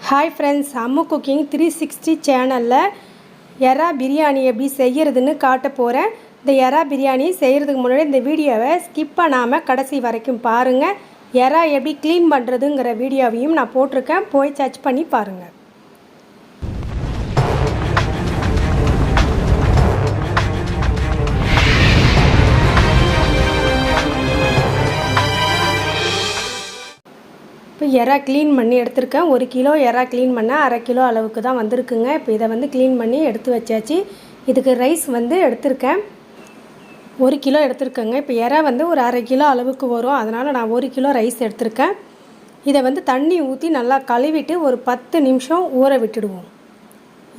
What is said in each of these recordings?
Hi friends, Ammu cooking 360 சேனலில் எறா பிரியாணி எப்படி செய்கிறதுன்னு காட்ட போகிறேன். இந்த எறா பிரியாணி செய்கிறதுக்கு முன்னாடி இந்த வீடியோவை ஸ்கிப் பண்ணாமல் கடைசி வரைக்கும் பாருங்கள். எறா எப்படி க்ளீன் பண்ணுறதுங்கிற வீடியோவையும் நான் போட்டிருக்கேன், போய் சர்ச் பண்ணி பாருங்கள். இப்போ எறா க்ளீன் பண்ணி எடுத்துருக்கேன். 1 கிலோ எறா க்ளீன் பண்ண 1/2 கிலோ அளவுக்கு தான் வந்திருக்குங்க. இப்போ இதை க்ளீன் பண்ணி எடுத்து வச்சாச்சு. இதுக்கு ரைஸ் எடுத்திருக்கேன், 1 கிலோ எடுத்துருக்கேங்க. இப்போ எறா ஒரு 1/2 கிலோ அளவுக்கு வரும், அதனால் நான் 1 கிலோ ரைஸ் எடுத்திருக்கேன். இதை தண்ணி ஊற்றி நல்லா கழுவிட்டு ஒரு 10 நிமிஷம் ஊற விட்டுடுவோம்.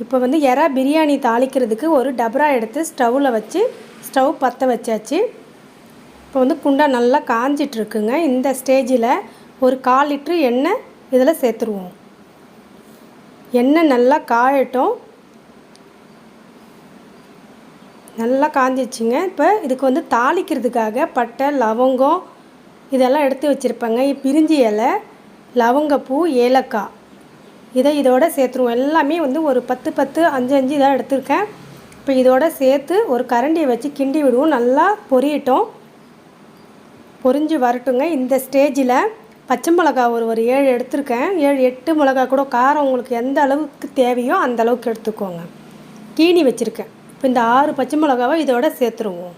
இப்போ எறா பிரியாணி தாளிக்கிறதுக்கு ஒரு டபரா எடுத்து ஸ்டவ்வில் வச்சு ஸ்டவ் பற்ற வச்சாச்சு. இப்போ குண்டா நல்லா காஞ்சிட்ருக்குங்க. இந்த ஸ்டேஜில் ஒரு 1/4 லிட்ரு எண்ணெய் இதில் சேர்த்துருவோம். எண்ணெய் நல்லா காயட்டும். நல்லா காஞ்சிச்சுங்க. இப்போ இதுக்கு தாளிக்கிறதுக்காக பட்டை, லவங்கம் இதெல்லாம் எடுத்து வச்சுருப்பேங்க. பிரிஞ்சி இலை, லவங்கப்பூ, ஏலக்காய் இதோட சேர்த்துருவோம். எல்லாமே ஒரு 10 5 இதாக எடுத்துருக்கேன். இப்போ இதோட சேர்த்து ஒரு கரண்டியை வச்சு கிண்டி விடுவோம். நல்லா பொரியட்டும், பொரிஞ்சு வரட்டுங்க. இந்த ஸ்டேஜில் பச்சை மிளகா ஒரு 7 எடுத்திருக்கேன். 7 8 மிளகா கூட, காரம் உங்களுக்கு எந்த அளவுக்கு தேவையோ அந்த அளவுக்கு எடுத்துக்கோங்க. கீனி வச்சுருக்கேன். இப்போ இந்த 6 பச்சை மிளகாவை இதோட சேர்த்துருவோம்.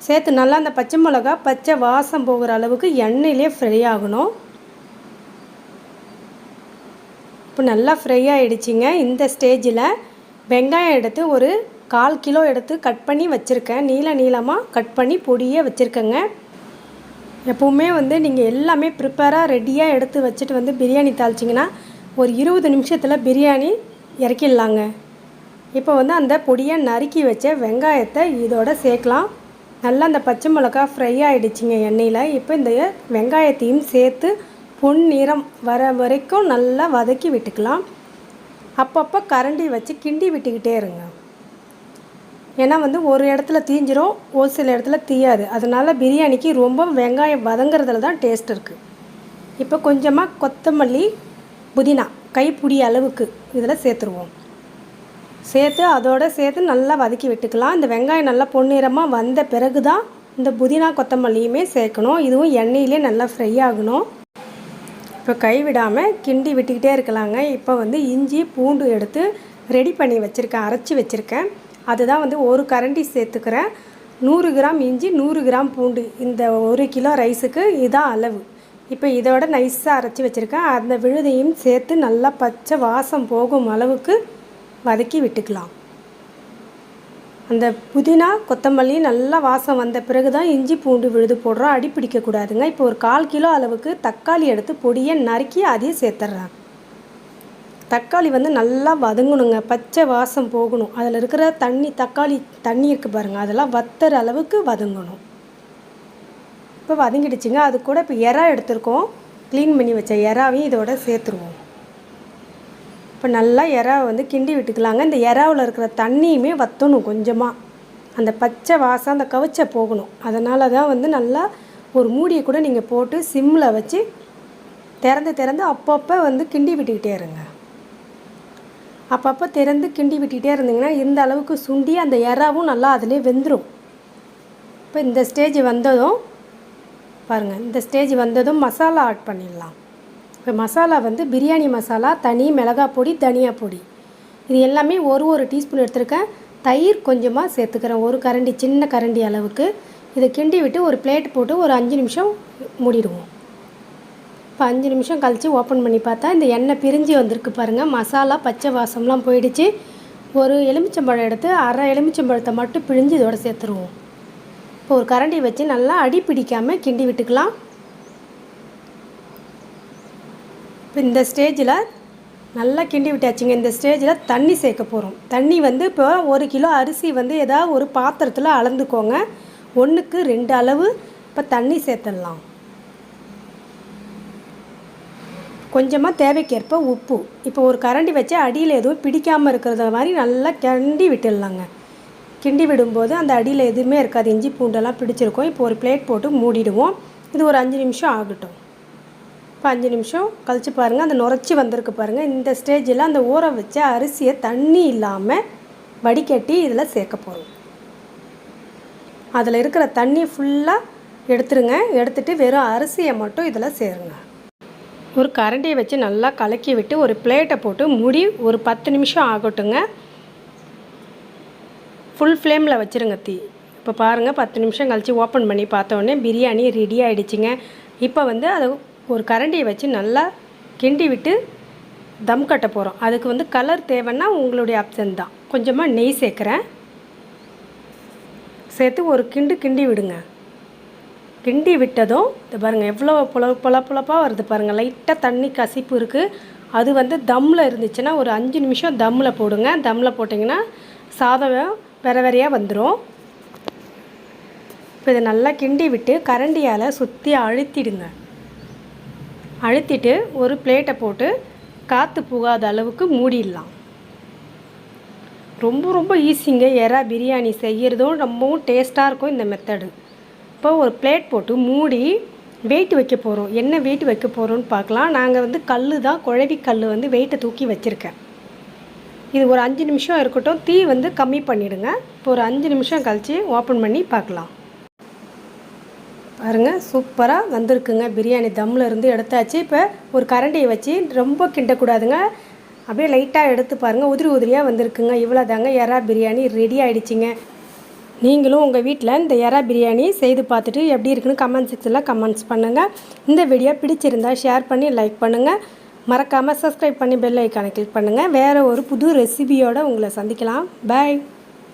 சேர்த்து நல்லா அந்த பச்சை மிளகா பச்சை வாசம் போகிற அளவுக்கு எண்ணெயிலே ஃப்ரை ஆகணும். இப்போ நல்லா ஃப்ரை ஆகிடுச்சிங்க. இந்த ஸ்டேஜில் வெங்காயம் எடுத்து ஒரு 1/4 கிலோ எடுத்து கட் பண்ணி வச்சுருக்கேன். நீளமாக கட் பண்ணி பொடியே வச்சுருக்கேங்க. எப்போவுமே நீங்கள் எல்லாமே ப்ரிப்பேராக ரெடியாக எடுத்து வச்சுட்டு பிரியாணி தாளிச்சிங்கன்னா ஒரு 20 நிமிஷத்தில் பிரியாணி இறக்கிடலாங்க. இப்போ அந்த பொடியை நறுக்கி வச்ச வெங்காயத்தை இதோட சேர்க்கலாம். நல்லா அந்த பச்சை மிளகா ஃப்ரை ஆகிடுச்சிங்க எண்ணெயில். இப்போ இந்த வெங்காயத்தையும் சேர்த்து பொன்னிறம் வர வரைக்கும் நல்லா வதக்கி விட்டுக்கலாம். அப்பப்போ கரண்டி வச்சு கிண்டி விட்டுக்கிட்டே இருங்க. ஏன்னா ஒரு இடத்துல தீஞ்சிரும், ஒரு சில இடத்துல தீயாது. அதனால் பிரியாணிக்கு ரொம்ப வெங்காயம் வதங்கிறதுல தான் டேஸ்ட் இருக்குது. இப்போ கொஞ்சமாக கொத்தமல்லி, புதினா கைப்பிடி அளவுக்கு இதில் சேர்த்துருவோம். அதோடு சேர்த்து நல்லா வதக்கி விட்டுக்கலாம். இந்த வெங்காயம் நல்லா பொன்னிறமாக வந்த பிறகு தான் இந்த புதினா கொத்தமல்லியுமே சேர்க்கணும். இதுவும் எண்ணெயிலே நல்லா ஃப்ரை ஆகணும். இப்போ கைவிடாமல் கிண்டி விட்டுக்கிட்டே இருக்கலாங்க. இப்போ இஞ்சி பூண்டு எடுத்து ரெடி பண்ணி வச்சுருக்கேன், அரைச்சி வச்சுருக்கேன். அதுதான் 1 கரண்டி சேர்த்துக்கிறேன். 100 கிராம் இஞ்சி, 100 கிராம் பூண்டு. இந்த 1 கிலோ ரைஸுக்கு இதான் அளவு. இப்போ இதோட நைஸாக அரைச்சி வச்சுருக்கேன். அந்த விழுதையும் சேர்த்து நல்லா பச்சை வாசம் போகும் அளவுக்கு வதக்கி விட்டுக்கலாம். அந்த புதினா கொத்தமல்லி நல்லா வாசம் வந்த பிறகு தான் இஞ்சி பூண்டு விழுது போடுறோம், அடி பிடிக்கக்கூடாதுங்க. இப்போ ஒரு 1/4 கிலோ அளவுக்கு தக்காளி எடுத்து பொடியை நறுக்கி அதையும் சேர்த்துட்றேன். தக்காளி நல்லா வதங்கணுங்க, பச்சை வாசம் போகணும். அதில் இருக்கிற தக்காளி தண்ணி இருக்குது பாருங்கள், அதெல்லாம் வத்துற அளவுக்கு வதங்கணும். இப்போ வதங்கிடுச்சுங்க. அது கூட இப்போ எறா எடுத்துருக்கோம், க்ளீன் பண்ணி வச்ச எறாவையும் இதோட சேர்த்துருவோம். இப்போ நல்லா எறாவை கிண்டி விட்டுக்கலாங்க. இந்த எறாவில் இருக்கிற தண்ணியுமே வற்றணும் கொஞ்சமாக. அந்த பச்சை வாசம் அந்த கவிச்சை போகணும். அதனால தான் நல்லா ஒரு மூடியை கூட நீங்கள் போட்டு சிம்மில் வச்சு திறந்து அப்பப்போ கிண்டி விட்டுக்கிட்டே இருங்க. அப்பப்போ திறந்து கிண்டி விட்டுக்கிட்டே இருந்தீங்கன்னா இந்த அளவுக்கு சுண்டி அந்த எறாவும் நல்லா அதிலே வெந்துடும். இப்போ இந்த ஸ்டேஜ் வந்ததும் பாருங்கள், இந்த ஸ்டேஜ் வந்ததும் மசாலா ஆட் பண்ணிடலாம். இப்போ மசாலா பிரியாணி மசாலா, தனி மிளகாய் பொடி, தனியா பொடி, இது எல்லாமே ஒரு டீஸ்பூன் எடுத்துருக்கேன். தயிர் கொஞ்சமாக சேர்த்துக்கிறேன், 1 கரண்டி, சின்ன கரண்டி அளவுக்கு. இதை கிண்டி விட்டு ஒரு பிளேட் போட்டு ஒரு 5 நிமிஷம் மூடிடுவோம். இப்போ 5 நிமிஷம் கழித்து ஓப்பன் பண்ணி பார்த்தா இந்த எண்ணெய் பிரிஞ்சு வந்திருக்கு பாருங்கள். மசாலா பச்சை வாசம்லாம் போயிடுச்சு. ஒரு எலுமிச்சம்பழம் எடுத்து அரை எலுமிச்சம்பழத்தை மட்டும் பிழிஞ்சு இதோட சேர்த்துருவோம். இப்போ ஒரு கரண்டி வச்சு நல்லா அடி பிடிக்காமல் கிண்டி விட்டுக்கலாம். இப்போ இந்த ஸ்டேஜில் நல்லா கிண்டி விட்டாச்சுங்க. இந்த ஸ்டேஜில் தண்ணி சேர்க்க போகிறோம். தண்ணி இப்போ 1 கிலோ அரிசி ஏதாவது ஒரு பாத்திரத்தில் அளந்துக்கோங்க. 1க்கு 2 அளவு இப்போ தண்ணி சேர்த்துடலாம். கொஞ்சமாக தேவைக்கேற்ப உப்பு. இப்போ ஒரு கரண்டி வச்சு அடியில் எதுவும் பிடிக்காமல் இருக்கிறத மாதிரி நல்லா கிண்டி விட்டுடலாங்க. கிண்டி விடும்போது அந்த அடியில் எதுவுமே இருக்காது, இஞ்சி பூண்டெல்லாம் பிடிச்சிருக்கும். இப்போ ஒரு பிளேட் போட்டு மூடிடுவோம். இது ஒரு 5 நிமிஷம் ஆகட்டும். இப்போ 5 நிமிஷம் கழித்து பாருங்கள், அந்த நுரைச்சி வந்திருக்கு பாருங்கள். இந்த ஸ்டேஜில் அந்த ஊற வச்ச அரிசியை தண்ணி இல்லாமல் வடிகட்டி இதில் சேர்க்க போகிறோம். அதில் இருக்கிற தண்ணி ஃபுல்லாக எடுத்துருங்க. எடுத்துகிட்டு வெறும் அரிசியை மட்டும் இதில் சேருங்க. ஒரு கரண்டியை வச்சு நல்லா கலக்கி விட்டு ஒரு பிளேட்டை போட்டு மூடி ஒரு 10 நிமிஷம் ஆகட்டுங்க. ஃபுல் ஃப்ளேமில் வச்சுருங்க தீ. இப்போ பாருங்கள், 10 நிமிஷம் கழித்து ஓப்பன் பண்ணி பார்த்தோன்னே பிரியாணி ரெடி ஆகிடுச்சிங்க. இப்போ அதை ஒரு கரண்டியை வச்சு நல்லா கிண்டி விட்டு தம் கட்ட போகிறோம். அதுக்கு கலர் தேவைன்னா உங்களுடைய ஆப்ஷன் தான். கொஞ்சமாக நெய் சேர்க்குறேன். சேர்த்து ஒரு கிண்டி விடுங்க. கிண்டி விட்டதும் இது பாருங்கள் எவ்வளோ புலப்பாக வருது பாருங்கள். லைட்டாக தண்ணி கசிப்பு இருக்குது. அது தம்மில் இருந்துச்சுன்னா ஒரு 5 நிமிஷம் தம்மில் போடுங்க. தம்மில் போட்டிங்கன்னா சாதம் வெறையாக வந்துடும். இப்போ இதை நல்லா கிண்டி விட்டு கரண்டியால் சுற்றி அழுத்திடுங்க. அழுத்திட்டு ஒரு பிளேட்டை போட்டு காற்று புகாத அளவுக்கு மூடிடலாம். ரொம்ப ஈஸிங்க. எறா பிரியாணி செய்கிறதும் ரொம்பவும் டேஸ்ட்டாக இருக்கும் இந்த மெத்தடு. இப்போ ஒரு பிளேட் போட்டு மூடி வெயிட் வைக்க போகிறோம். என்ன வெயிட் வைக்க போகிறோன்னு பார்க்கலாம். நாங்கள் கல் தான், குழவி கல் வெயிட்டை தூக்கி வச்சுருக்கேன். இது ஒரு 5 நிமிஷம் இருக்கட்டும். தீ கம்மி பண்ணிவிடுங்க. இப்போ ஒரு 5 நிமிஷம் கழித்து ஓப்பன் பண்ணி பார்க்கலாம். பாருங்கள், சூப்பராக வந்திருக்குங்க. பிரியாணி தம்மில் இருந்து எடுத்தாச்சு. இப்போ ஒரு கரண்டியை வச்சு ரொம்ப கிண்டக்கூடாதுங்க. அப்படியே லைட்டாக எடுத்து பாருங்கள், உதிரியாக வந்திருக்குங்க. இவ்வளோ தாங்க எறா பிரியாணி ரெடி ஆகிடுச்சிங்க. நீங்களும் உங்கள் வீட்டில் இந்த எறா பிரியாணி செய்து பார்த்துட்டு எப்படி இருக்குன்னு கமெண்ட் செக்ஷனில் கமெண்ட்ஸ் பண்ணுங்கள். இந்த வீடியோ பிடிச்சிருந்தால் ஷேர் பண்ணி லைக் பண்ணுங்கள். மறக்காமல் சப்ஸ்கிரைப் பண்ணி பெல் ஐக்கானை கிளிக் பண்ணுங்கள். வேறு ஒரு புது ரெசிபியோடு உங்களை சந்திக்கலாம். பாய்.